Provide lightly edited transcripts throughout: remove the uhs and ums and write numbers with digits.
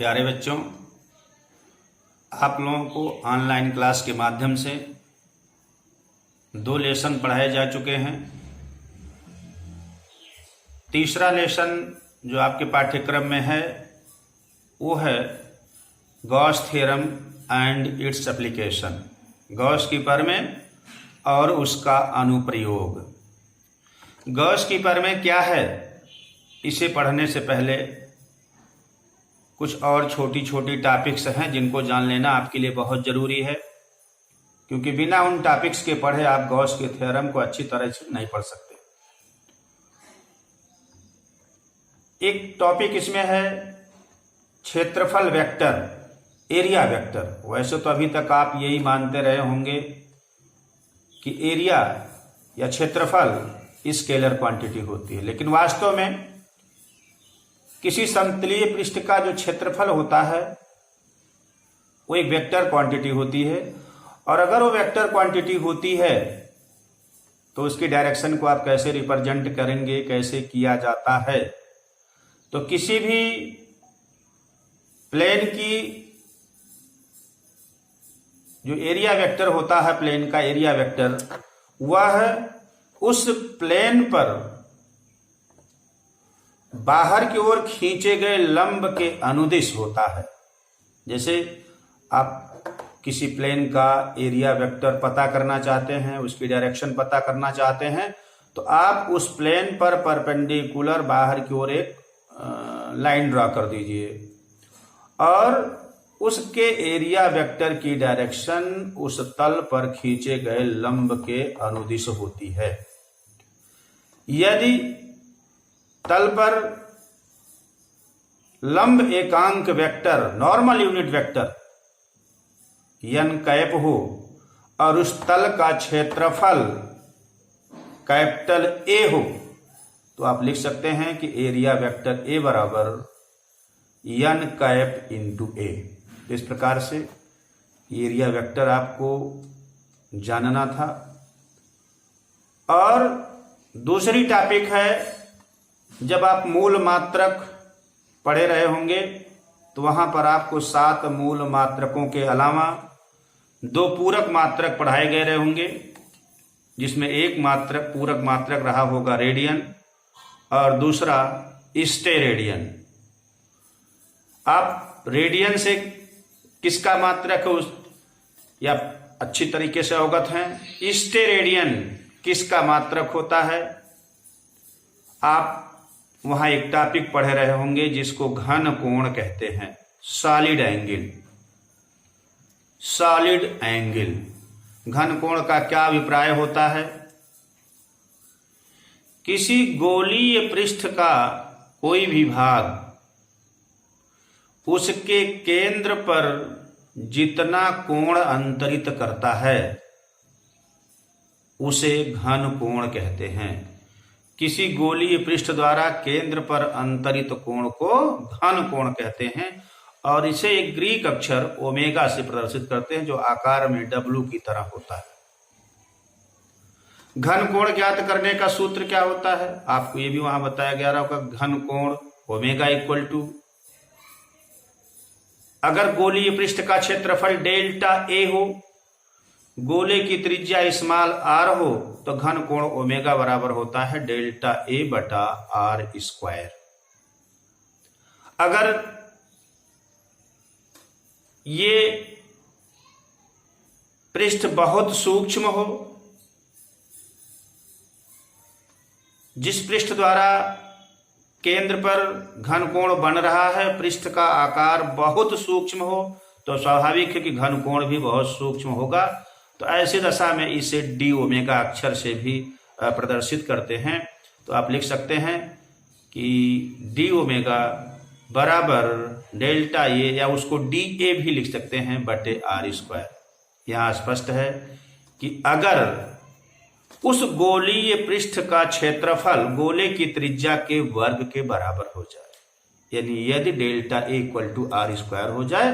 प्यारे बच्चों, आप लोगों को ऑनलाइन क्लास के माध्यम से 2 लेसन पढ़ाए जा चुके हैं। तीसरा लेसन जो आपके पाठ्यक्रम में है वो है Gauss theorem and its application, Gauss की प्रमेय और उसका अनुप्रयोग। गॉस की प्रमेय क्या है, इसे पढ़ने से पहले कुछ और छोटी छोटी टॉपिक्स हैं जिनको जान लेना आपके लिए बहुत ज़रूरी है, क्योंकि बिना उन टॉपिक्स के पढ़े आप गॉस के थ्योरम को अच्छी तरह से नहीं पढ़ सकते। एक टॉपिक इसमें है क्षेत्रफल वेक्टर, एरिया वेक्टर। वैसे तो अभी तक आप यही मानते रहे होंगे कि एरिया या क्षेत्रफल स्केलर क्वांटिटी होती है, लेकिन वास्तव में किसी समतलीय पृष्ठ का जो क्षेत्रफल होता है वो एक वेक्टर क्वांटिटी होती है। और अगर वो वेक्टर क्वांटिटी होती है तो उसकी डायरेक्शन को आप कैसे रिप्रेजेंट करेंगे, कैसे किया जाता है। तो किसी भी प्लेन की जो एरिया वेक्टर होता है, प्लेन का एरिया वेक्टर, वह उस प्लेन पर बाहर की ओर खींचे गए लंब के अनुदिश होता है। जैसे आप किसी प्लेन का एरिया वेक्टर पता करना चाहते हैं, उसकी डायरेक्शन पता करना चाहते हैं, तो आप उस प्लेन पर परपेंडिकुलर बाहर की ओर एक लाइन ड्रा कर दीजिए और उसके एरिया वेक्टर की डायरेक्शन उस तल पर खींचे गए लंब के अनुदिश होती है। यदि तल पर लंब एकांक vector, normal unit vector n cap हो और उस तल का क्षेत्रफल कैपिटल A हो, तो आप लिख सकते हैं कि एरिया वेक्टर A बराबर n कैप इंटू A। इस प्रकार से एरिया वेक्टर आपको जानना था। और दूसरी टॉपिक है, जब आप मूल मात्रक पढ़े रहे होंगे तो वहां पर आपको 7 मूल मात्रकों के अलावा 2 पूरक मात्रक पढ़ाए गए रहे होंगे, जिसमें एक मात्रक पूरक मात्रक रहा होगा रेडियन और दूसरा स्टेरेडियन। आप रेडियन से किसका मात्रक है या अच्छी तरीके से अवगत हैं। स्टेरेडियन किसका मात्रक होता है, आप वहां एक टॉपिक पढ़े रहे होंगे जिसको घन कोण कहते हैं, सॉलिड एंगल। सॉलिड एंगल, घन कोण का क्या अभिप्राय होता है। किसी गोलीय पृष्ठ का कोई भी भाग उसके केंद्र पर जितना कोण अंतरित करता है उसे घन कोण कहते हैं। किसी गोलीय पृष्ठ द्वारा केंद्र पर अंतरित कोण को घन कोण कहते हैं और इसे एक ग्रीक अक्षर ओमेगा से प्रदर्शित करते हैं, जो आकार में W की तरह होता है। घन कोण ज्ञात करने का सूत्र क्या होता है, आपको ये भी वहां बताया गया होगा। घन कोण ओमेगा इक्वल टू, अगर गोलीय पृष्ठ का क्षेत्रफल डेल्टा A हो, गोले की त्रिज्या स्मॉल r हो, तो घन कोण ओमेगा बराबर होता है डेल्टा A बटा r स्क्वायर। अगर ये पृष्ठ बहुत सूक्ष्म हो, जिस पृष्ठ द्वारा केंद्र पर घन कोण बन रहा है, पृष्ठ का आकार बहुत सूक्ष्म हो, तो स्वाभाविक है कि घन कोण भी बहुत सूक्ष्म होगा। तो ऐसी दशा में इसे डी ओमेगा अक्षर से भी प्रदर्शित करते हैं। तो आप लिख सकते हैं कि डी ओमेगा बराबर डेल्टा ए, या उसको डी ए भी लिख सकते हैं, बटे आर स्क्वायर। यहाँ स्पष्ट है कि अगर उस गोलीय पृष्ठ का क्षेत्रफल गोले की त्रिज्या के वर्ग के बराबर हो जाए, यानी यदि delta A equal to R square हो जाए,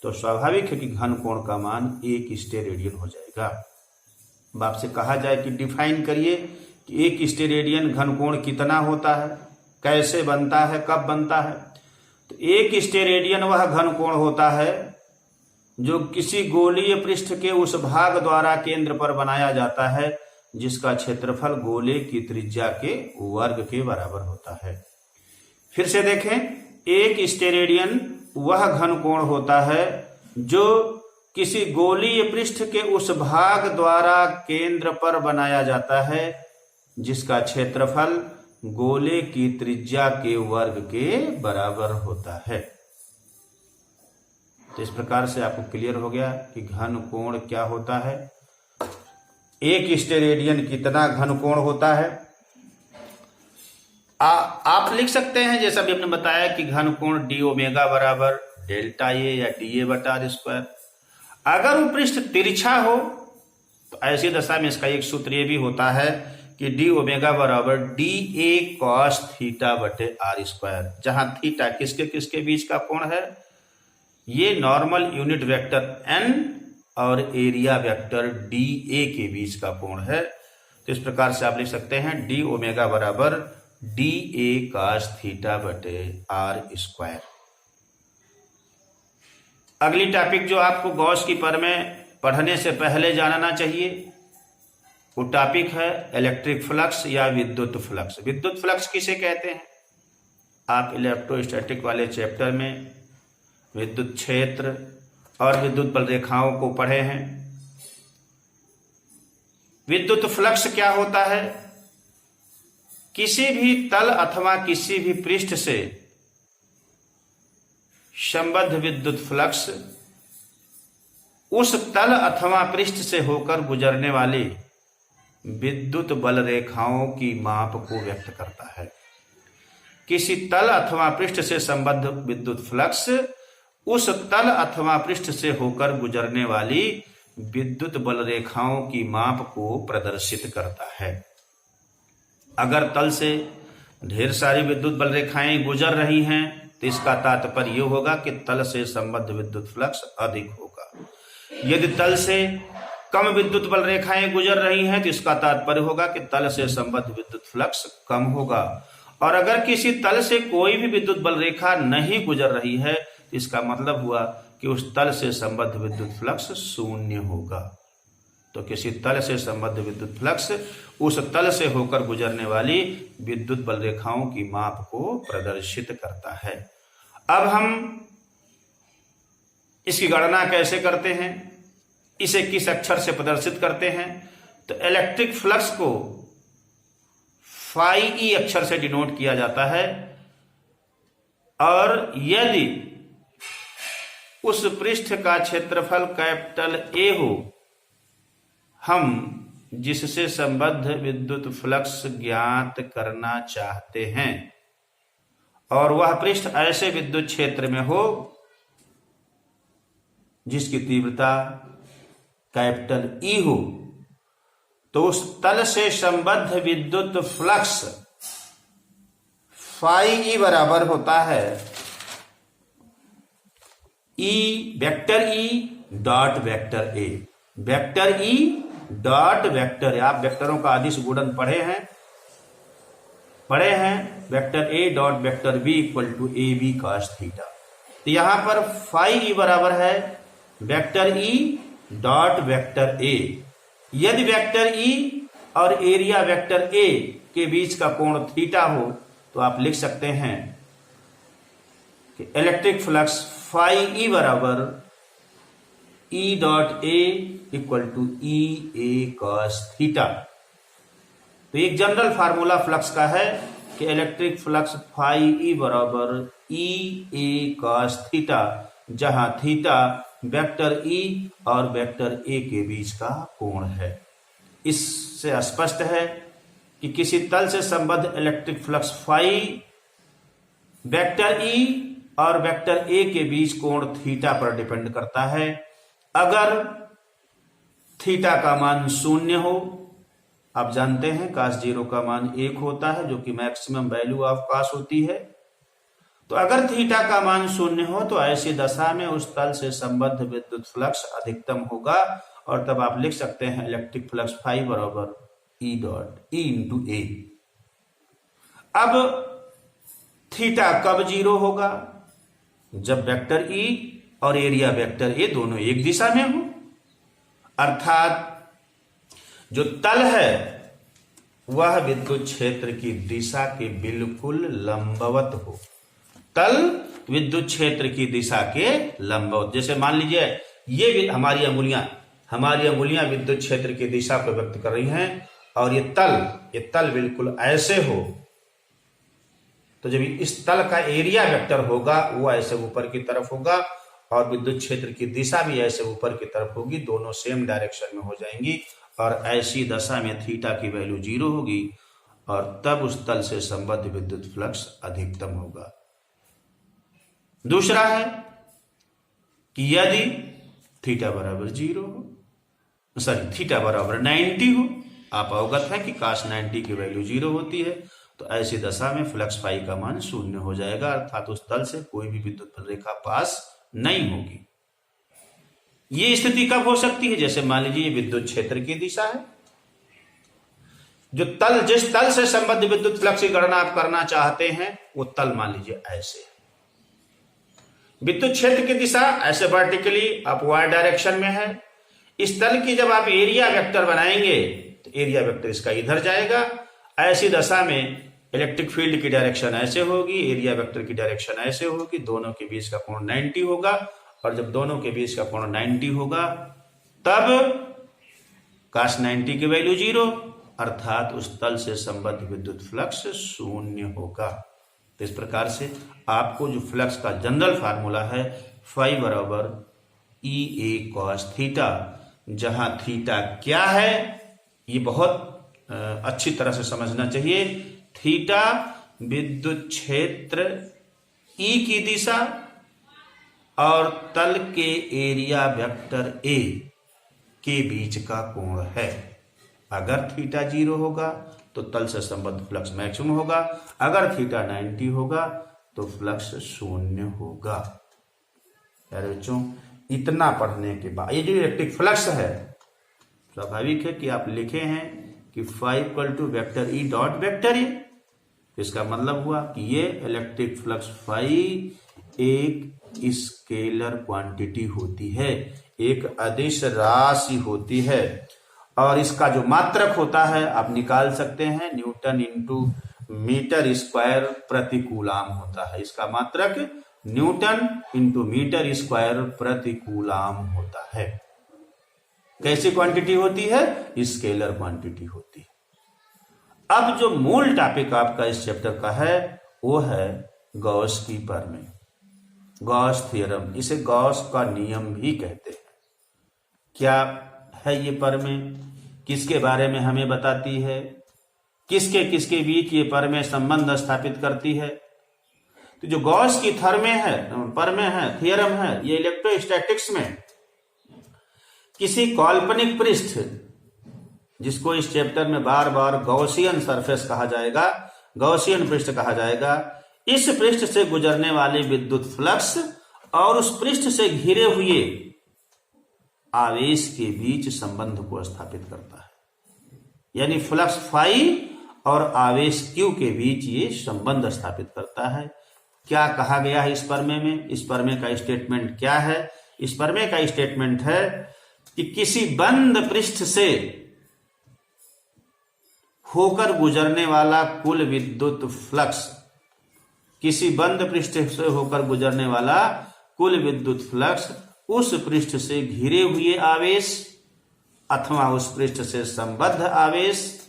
तो स्वाभाविक है कि घन कोण का मान 1 स्टेरेडियन हो जाएगा। अब आपसे कहा जाए कि डिफाइन करिए कि 1 स्टेरेडियन घन कोण कितना होता है, कैसे बनता है, कब बनता है। तो एक स्टेरेडियन वह घन कोण होता है जो किसी गोलीय पृष्ठ के उस भाग द्वारा केंद्र पर बनाया जाता है जिसका क्षेत्रफल गोले की त्रिज्या के वर्ग के बराबर होता है। फिर से देखें, एक स्टेरेडियन वह घन कोण होता है जो किसी गोलीय पृष्ठ के उस भाग द्वारा केंद्र पर बनाया जाता है जिसका क्षेत्रफल गोले की त्रिज्या के वर्ग के बराबर होता है। तो इस प्रकार से आपको क्लियर हो गया कि घन कोण क्या होता है, एक स्टेरेडियन कितना घन कोण होता है। आप लिख सकते हैं जैसा भी हमने बताया कि घन कोण डी ओमेगा बराबर डेल्टा ए या डी ए बटा आर स्क्वायर। अगर वो पृष्ठ तिरछा हो तो ऐसी दशा में इसका एक सूत्र ये भी होता है कि डी ओमेगा बराबर डी ए कॉस थीटा बटे आर स्क्वायर, जहां थीटा किसके किसके बीच का कोण है, ये नॉर्मल यूनिट वेक्टर एन और एरिया वेक्टर डी ए के बीच का कोण है। तो इस प्रकार से आप लिख सकते हैं डी ओमेगा बराबर डी ए कॉस थीटा बटे आर स्क्वायर। अगली टॉपिक जो आपको गॉस की प्रमेय पढ़ने से पहले जानना चाहिए वो टॉपिक है इलेक्ट्रिक फ्लक्स या विद्युत फ्लक्स। विद्युत फ्लक्स किसे कहते हैं, आप इलेक्ट्रोस्टैटिक वाले चैप्टर में विद्युत क्षेत्र और विद्युत बल रेखाओं को पढ़े हैं। विद्युत फ्लक्स क्या होता है, किसी भी तल अथवा किसी भी पृष्ठ से संबद्ध विद्युत फ्लक्स उस तल अथवा पृष्ठ से होकर गुजरने वाली विद्युत बल रेखाओं की माप को व्यक्त करता है। किसी तल अथवा पृष्ठ से संबद्ध विद्युत फ्लक्स उस तल अथवा पृष्ठ से होकर गुजरने वाली विद्युत बल रेखाओं की माप को प्रदर्शित करता है। अगर तल से ढेर सारी विद्युत बल रेखाएं गुजर रही हैं तो इसका तात्पर्य यह होगा कि तल से संबद्ध विद्युत फ्लक्स अधिक होगा। यदि तल से कम विद्युत बल रेखाएं गुजर रही हैं तो इसका तात्पर्य होगा कि तल से संबद्ध विद्युत फ्लक्स कम होगा। और अगर किसी तल से कोई भी विद्युत बल रेखा नहीं गुजर रही है तो इसका मतलब हुआ कि उस तल से संबद्ध विद्युत फ्लक्स शून्य होगा। तो किसी तल से संबद्ध विद्युत फ्लक्स उस तल से होकर गुजरने वाली विद्युत बल रेखाओं की माप को प्रदर्शित करता है। अब हम इसकी गणना कैसे करते हैं, इसे किस अक्षर से प्रदर्शित करते हैं, तो इलेक्ट्रिक फ्लक्स को फाई ई अक्षर से डिनोट किया जाता है। और यदि उस पृष्ठ का क्षेत्रफल कैपिटल ए हो, हम जिससे संबद्ध विद्युत फ्लक्स ज्ञात करना चाहते हैं और वह पृष्ठ ऐसे विद्युत क्षेत्र में हो जिसकी तीव्रता कैपिटल ई हो, तो उस तल से संबद्ध विद्युत फ्लक्स फाई ई बराबर होता है E vector E dot vector A. Vector E dot vector, आप वेक्टरों का अदिश गुणन पढ़े हैं vector A dot vector B equal to A B cos theta. तो यहां पर फाई ई बराबर है vector E dot vector A. यदि वेक्टर ई और एरिया वेक्टर ए के बीच का कोण थीटा हो तो आप लिख सकते हैं कि इलेक्ट्रिक फ्लक्स फाई ई बराबर E dot A equal to E A cos theta. तो एक जनरल फार्मूला फ्लक्स का है कि इलेक्ट्रिक फ्लक्स फाई ई बराबर ई ए कॉस थीटा, जहां थीटा वेक्टर ई और वेक्टर ए के बीच का कोण है। इससे स्पष्ट है कि किसी तल से संबद्ध electric flux phi vector E और वेक्टर ए के बीच कोण थीटा पर डिपेंड करता है। अगर थीटा का मान शून्य हो, आप जानते हैं cos 0 का मान 1 होता है जो कि मैक्सिमम वैल्यू ऑफ cos होती है। तो अगर थीटा का मान शून्य हो तो ऐसी दशा में उस तल से संबद्ध विद्युत फ्लक्स अधिकतम होगा और तब आप लिख सकते हैं इलेक्ट्रिक फ्लक्स फाई बराबर ई डॉट ई इंटू ए। अब थीटा कब 0 होगा, जब वेक्टर ई और एरिया वेक्टर ए दोनों एक दिशा में हो, अर्थात जो तल है वह विद्युत क्षेत्र की दिशा के बिल्कुल लंबवत हो। तल विद्युत क्षेत्र की दिशा के लंबवत, जैसे मान लीजिए ये हमारी अंगुलियां विद्युत क्षेत्र की दिशा को व्यक्त कर रही हैं और ये तल बिल्कुल ऐसे हो, तो जब इस तल का एरिया वेक्टर होगा वो ऐसे ऊपर की तरफ होगा और विद्युत क्षेत्र की दिशा भी ऐसे ऊपर की तरफ होगी, दोनों सेम डायरेक्शन में हो जाएंगी और ऐसी दशा में थीटा की वैल्यू 0 होगी और तब उस तल से संबद्ध विद्युत फ्लक्स अधिकतम होगा। दूसरा है कि यदि थीटा बराबर 0 हो, थीटा बराबर 90 हो, आप अवगत हैं कि cos 90 की वैल्यू 0 होती है, तो ऐसी दशा में फ्लक्स फाई का मान 0 हो जाएगा, अर्थात उस तल से कोई भी विद्युत रेखा पास नहीं होगी। ये स्थिति कब हो सकती है? जैसे मान लीजिए विद्युत क्षेत्र की दिशा है, जिस तल से संबद्ध विद्युत फ्लक्स की गणना आप करना चाहते हैं वो तल मान लीजिए ऐसे है। विद्युत क्षेत्र की दिशा ऐसे वर्टिकली अपवर्ड डायरेक्शन में है। इस तल की जब आप एरिया वेक्टर बनाएंगे तो एरिया वेक्टर इसका इधर जाएगा। ऐसी दशा में इलेक्ट्रिक फील्ड की डायरेक्शन ऐसे होगी, एरिया वेक्टर की डायरेक्शन ऐसे होगी, दोनों के बीच का कोण 90 होगा और जब दोनों के बीच का कोण 90 होगा तब cos 90 की वैल्यू 0, अर्थात उस तल से संबद्ध विद्युत फ्लक्स 0 होगा। तो इस प्रकार से आपको जो फ्लक्स का जनरल फार्मूला है फाई बराबर EA cos थीटा, जहां थीटा क्या है ये बहुत अच्छी तरह से समझना चाहिए। थीटा विद्युत क्षेत्र E की दिशा और तल के एरिया वेक्टर A के बीच का कोण है। अगर थीटा 0 होगा तो तल से संबद्ध फ्लक्स मैक्सिमम होगा, अगर थीटा 90 होगा तो फ्लक्स 0 होगा। यार बच्चों, इतना पढ़ने के बाद ये जो इलेक्ट्रिक फ्लक्स है, स्वाभाविक है कि आप लिखे हैं कि phi equal to vector E dot vector A, इसका मतलब हुआ कि ये इलेक्ट्रिक फ्लक्स फाई एक स्केलर क्वांटिटी होती है, एक अदिश राशि होती है और इसका जो मात्रक होता है आप निकाल सकते हैं, न्यूटन इंटू मीटर स्क्वायर प्रति कूलाम होता है। इसका मात्रक न्यूटन इंटू मीटर स्क्वायर प्रति कूलाम होता है। कैसी क्वांटिटी होती है? स्केलर क्वांटिटी होती है। अब जो मूल टॉपिक आपका इस चैप्टर का है वो है गॉस की प्रमेय, गॉस थ्योरम। इसे गॉस का नियम भी कहते हैं। क्या है ये प्रमेय? किसके बारे में हमें बताती है? किसके किसके बीच ये प्रमेय संबंध स्थापित करती है? तो जो गॉस की प्रमेय है, थ्योरम है, ये इलेक्ट्रोस्टैटिक्स में किसी काल्पनिक पृष्ठ, जिसको इस चैप्टर में बार बार गॉसियन सरफेस कहा जाएगा, गॉसियन पृष्ठ कहा जाएगा, इस पृष्ठ से गुजरने वाले विद्युत फ्लक्स और उस पृष्ठ से घिरे हुए आवेश के बीच संबंध को स्थापित करता है। यानी फ्लक्स फाई और आवेश क्यू के बीच ये संबंध स्थापित करता है। क्या कहा गया है इस प्रमेय में? इस प्रमेय का स्टेटमेंट क्या है? इस प्रमेय का स्टेटमेंट है कि किसी बंद पृष्ठ से होकर गुजरने वाला कुल विद्युत फ्लक्स, किसी बंद पृष्ठ से होकर गुजरने वाला कुल विद्युत फ्लक्स उस पृष्ठ से घिरे हुए आवेश अथवा उस पृष्ठ से संबद्ध आवेश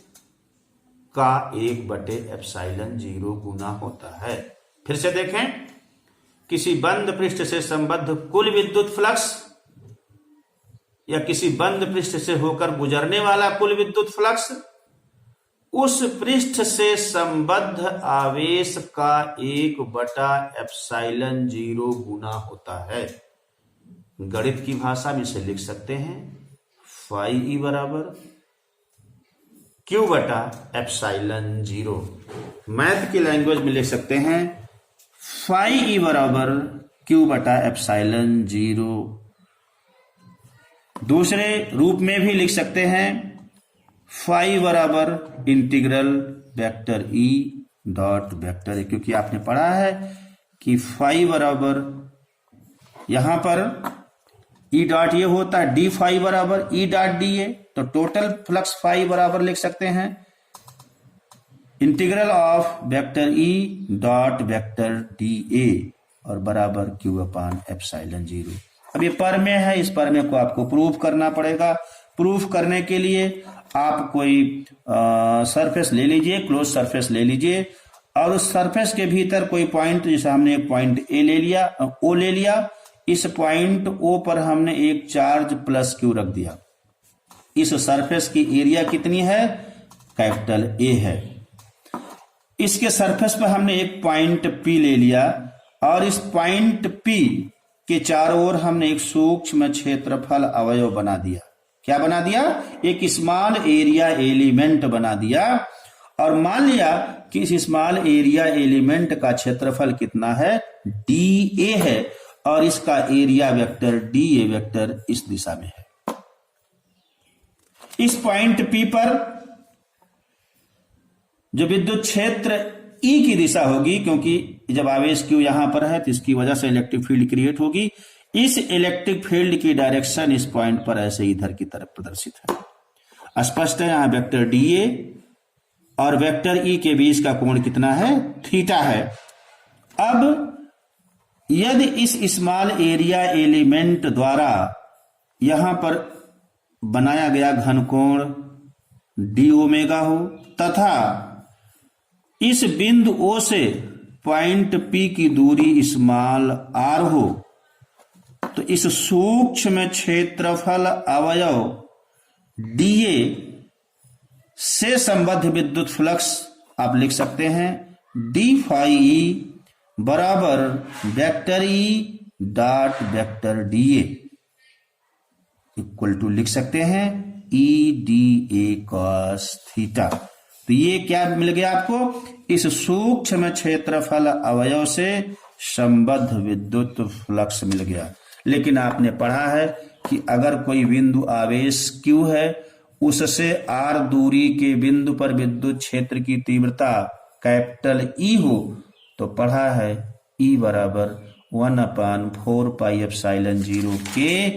का 1/ε0 गुना होता है। फिर से देखें, किसी बंद पृष्ठ से संबद्ध कुल विद्युत फ्लक्स या किसी बंद पृष्ठ से होकर गुजरने वाला कुल विद्युत फ्लक्स उस पृष्ठ से संबद्ध आवेश का 1/ε0 गुना होता है। गणित की भाषा में इसे लिख सकते हैं फाई ई बराबर Q/ε0। मैथ की लैंग्वेज में लिख सकते हैं फाई ई बराबर Q/ε0। दूसरे रूप में भी लिख सकते हैं फाई बराबर integral vector E dot vector ए, क्योंकि आपने पढ़ा है कि फाई बराबर यहां पर ई डॉट ये होता है डी फाई बराबर ई डॉट डी ए, तो टोटल फ्लक्स फाई बराबर लिख सकते हैं integral of vector E dot vector D A और बराबर क्यू अपान एप्सिलॉन 0। अब ये परमेय है, इस परमेय को आपको प्रूफ करना पड़ेगा। प्रूफ करने के लिए आप कोई सरफेस ले लीजिए, क्लोज सरफेस ले लीजिए, और उस सरफेस के भीतर कोई पॉइंट, जैसे हमने एक पॉइंट ए ले लिया, ओ ले लिया, इस पॉइंट ओ पर हमने एक चार्ज प्लस क्यू रख दिया। इस सरफेस की एरिया कितनी है? कैपिटल ए है। इसके सरफेस पर हमने एक पॉइंट पी ले लिया और इस पॉइंट पी के चारों ओर हमने एक सूक्ष्म क्षेत्रफल अवयव बना दिया। क्या बना दिया? एक स्मॉल एरिया एलिमेंट बना दिया, और मान लिया कि इस स्मॉल एरिया एलिमेंट का क्षेत्रफल कितना है? डी ए है, और इसका area vector D A vector इस दिशा में है। इस पॉइंट पी पर जो विद्युत क्षेत्र E की दिशा होगी, क्योंकि जब आवेश Q यहां पर है तो इसकी वजह से इलेक्ट्रिक फील्ड क्रिएट होगी। इस इलेक्ट्रिक फील्ड की डायरेक्शन इस पॉइंट पर ऐसे इधर की तरफ प्रदर्शित है। स्पष्ट है, यहां वेक्टर DA और वेक्टर E के बीच का कोण कितना है? थीटा है। अब यदि इस स्मॉल एरिया एलिमेंट द्वारा यहां पर बनाया गया घनकोण डी ओमेगा हो तथा इस बिंदु O से पॉइंट P की दूरी स्मॉल r हो, तो इस सूक्ष्म क्षेत्रफल अवयव dA से संबद्ध विद्युत फ्लक्स आप लिख सकते हैं डी फाई ई बराबर vector E dot vector dA equal to लिख सकते हैं E D A cos theta. तो ये क्या मिल गया आपको? इस सूक्ष्म क्षेत्रफल अवयव से संबद्ध विद्युत फ्लक्स मिल गया। लेकिन आपने पढ़ा है कि अगर कोई बिंदु आवेश Q है, उससे r दूरी के बिंदु पर विद्युत क्षेत्र की तीव्रता कैपिटल E हो, तो पढ़ा है E बराबर 1/4 पाई एप्सिलॉन 0 के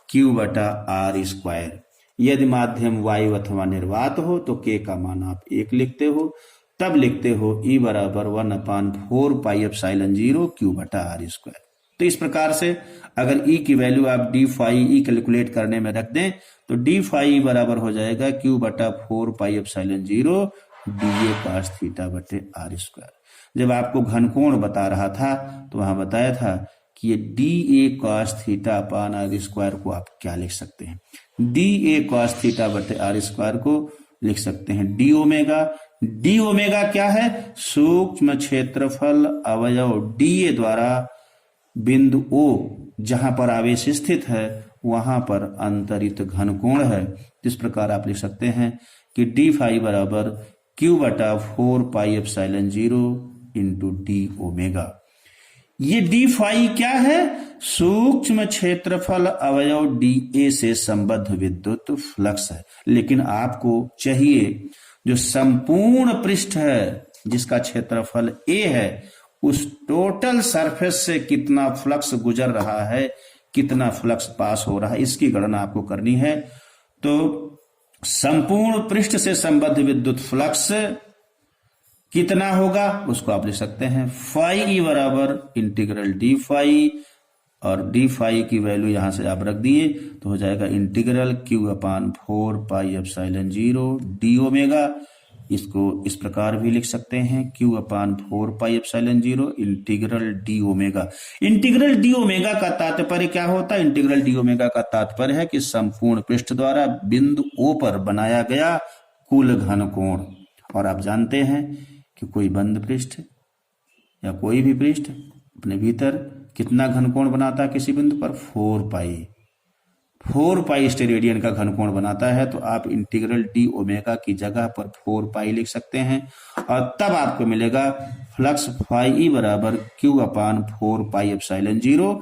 Q बटा R स्क्वायर। यदि माध्यम वायु अथवा निर्वात हो तो K का मान आप 1 लिखते हो, तब लिखते हो E बराबर 1/4 पाई एप्सिलॉन 0 Q बटा R स्क्वायर। तो इस प्रकार से अगर E की वैल्यू आप डी फाई ई कैलकुलेट करने में रख दें तो डी फाई बराबर हो जाएगा Q बटा 4 pi epsilon 0 DA cos theta बटे R स्क्वायर। जब आपको घनकोण बता रहा था तो वहां बताया था कि ये DA cos theta upon R square को आप क्या लिख सकते हैं? DA cos थीटा बटे R स्क्वायर को लिख सकते हैं डी ओमेगा। डी ओमेगा क्या है? सूक्ष्म क्षेत्रफल अवयव DA द्वारा बिंदु O जहां पर आवेश स्थित है वहां पर अंतरित घनकोण है। इस प्रकार आप लिख सकते हैं कि डी फाई बराबर Q बटा 4 pi epsilon 0 into D omega. ये डी फाई क्या है? सूक्ष्म क्षेत्रफल अवयव DA से संबद्ध विद्युत फ्लक्स है। लेकिन आपको चाहिए जो संपूर्ण पृष्ठ है जिसका क्षेत्रफल A है, उस टोटल सरफेस से कितना फ्लक्स गुजर रहा है, कितना फ्लक्स पास हो रहा है, इसकी गणना आपको करनी है। तो संपूर्ण पृष्ठ से संबद्ध विद्युत फ्लक्स कितना होगा उसको आप लिख सकते हैं फाई ई बराबर इंटीग्रल डी फाई, और डी फाई की वैल्यू यहां से आप रख दिए तो हो जाएगा इंटीग्रल Q अपान 4 पाई एप्सिलॉन 0 डी ओमेगा। इसको इस प्रकार भी लिख सकते हैं Q अपान 4 pi epsilon 0 integral D omega. Integral D omega का तात्पर्य क्या होता है? इंटीग्रल डी ओमेगा का तात्पर्य है कि संपूर्ण पृष्ठ द्वारा बिंदु O पर बनाया गया कुल घनकोण। और आप जानते हैं कि कोई बंद पृष्ठ या कोई भी पृष्ठ अपने भीतर कितना घनकोण बनाता है किसी बिंदु पर? 4 पाई स्टेरेडियन का घनकोण बनाता है। तो आप इंटीग्रल डी ओमेगा की जगह पर 4 पाई लिख सकते हैं, और तब आपको मिलेगा फ्लक्स फाई ई बराबर Q अपान 4 पाई एप्सिलॉन 0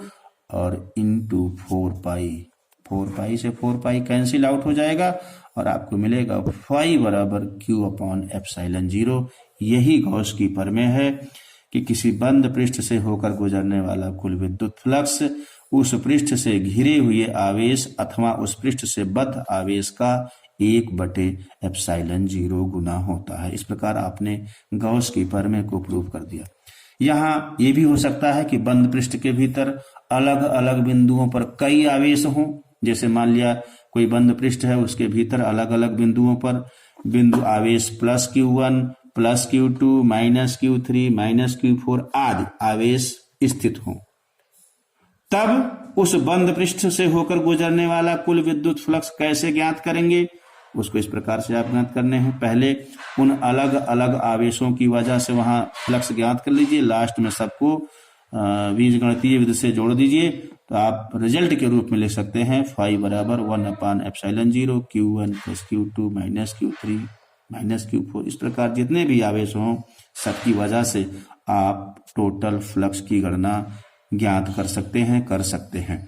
और इंटू 4 पाई से 4 पाई कैंसिल आउट हो जाएगा और आपको मिलेगा फाई बराबर Q अपान एप्सिलॉन 0। यही गॉस की प्रमेय है कि किसी बंद पृष्ठ से होकर गुजरने वाला कुल विद्युत फ्लक्स उस पृष्ठ से घिरे हुए आवेश अथवा उस पृष्ठ से बद्ध आवेश का 1/ε0 गुना होता है। इस प्रकार आपने गॉस की प्रमेय को प्रूव कर दिया। यहाँ ये भी हो सकता है कि बंद पृष्ठ के भीतर अलग अलग बिंदुओं पर कई आवेश हों। जैसे मान लिया कोई बंद पृष्ठ है, उसके भीतर अलग अलग बिंदुओं पर बिंदु आवेश +Q1 +Q2 -Q3 -Q4 आदि आवेश स्थित हों। तब उस बंद पृष्ठ से होकर गुजरने वाला कुल विद्युत फ्लक्स कैसे ज्ञात करेंगे? उसको इस प्रकार से आप ज्ञात करने हैं। पहले उन अलग अलग आवेशों की वजह से वहां फ्लक्स ज्ञात कर लीजिए, लास्ट में सबको बीजगणितीय विधि से जोड़ दीजिए, तो आप रिजल्ट के रूप में लिख सकते हैं phi बराबर 1/ε0 Q1 + Q2 - Q3 - Q4। इस प्रकार जितने भी आवेश हों सबकी वजह से आप टोटल फ्लक्स की गणना ज्ञात कर सकते हैं।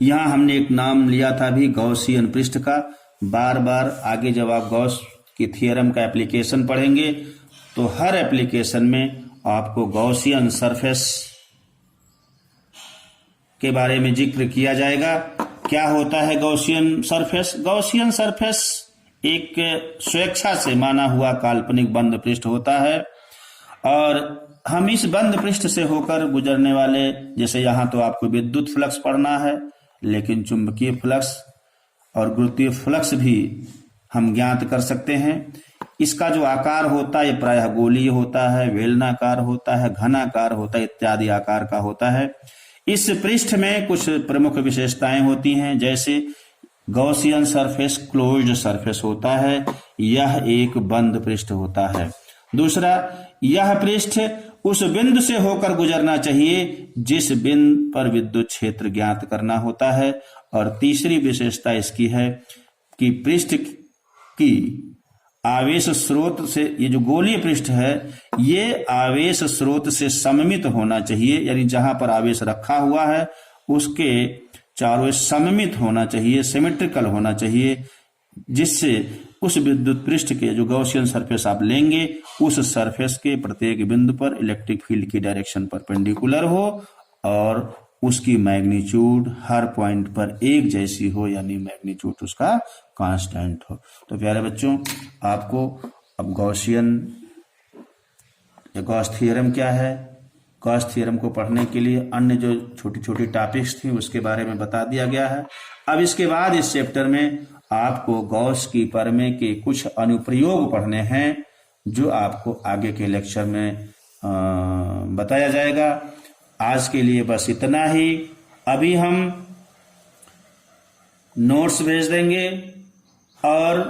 यहाँ हमने एक नाम लिया था अभी गॉसियन पृष्ठ का। बार बार आगे जब आप गॉस की थ्योरम का एप्लीकेशन पढ़ेंगे तो हर एप्लीकेशन में आपको गॉसियन सरफेस के बारे में जिक्र किया जाएगा। क्या होता है गॉसियन सरफेस? गॉसियन सरफेस एक स्वेच्छा से माना हुआ काल्पनिक बंद पृष्ठ होता है और हम इस बंद पृष्ठ से होकर गुजरने वाले, जैसे यहाँ तो आपको विद्युत फ्लक्स पढ़ना है, लेकिन चुंबकीय फ्लक्स और गुरुत्वीय फ्लक्स भी हम ज्ञात कर सकते हैं। इसका जो आकार होता है प्रायः गोलीय होता है, बेलनाकार होता है, घनाकार होता है, इत्यादि आकार का होता है। इस पृष्ठ में कुछ प्रमुख विशेषताएं होती हैं, जैसे गॉसियन सरफेस क्लोज्ड सरफेस होता है, यह एक बंद पृष्ठ होता है। दूसरा, यह पृष्ठ उस बिंदु से होकर गुजरना चाहिए जिस बिंदु पर विद्युत क्षेत्र ज्ञात करना होता है। और तीसरी विशेषता इसकी है कि पृष्ठ की आवेश स्रोत से, ये जो गोलीय पृष्ठ है ये आवेश स्रोत से सममित होना चाहिए, यानी जहां पर आवेश रखा हुआ है उसके चारों सममित होना चाहिए, सिमेट्रिकल होना चाहिए, जिससे उस विद्युत पृष्ठ के जो गॉसियन सरफेस आप लेंगे उस सरफेस के प्रत्येक बिंदु पर इलेक्ट्रिक फील्ड की डायरेक्शन परपेंडिकुलर हो और उसकी मैग्नीट्यूड हर पॉइंट पर एक जैसी हो, यानी मैग्नीट्यूड उसका कांस्टेंट हो। तो प्यारे बच्चों, आपको अब गॉस थ्योरम क्या है, गॉस थ्योरम को पढ़ने के लिए अन्य जो छोटी छोटी टॉपिक्स थी उसके बारे में बता दिया गया है। अब इसके बाद इस चैप्टर में आपको गॉस की प्रमेय के कुछ अनुप्रयोग पढ़ने हैं जो आपको आगे के लेक्चर में बताया जाएगा। आज के लिए बस इतना ही। अभी हम नोट्स भेज देंगे और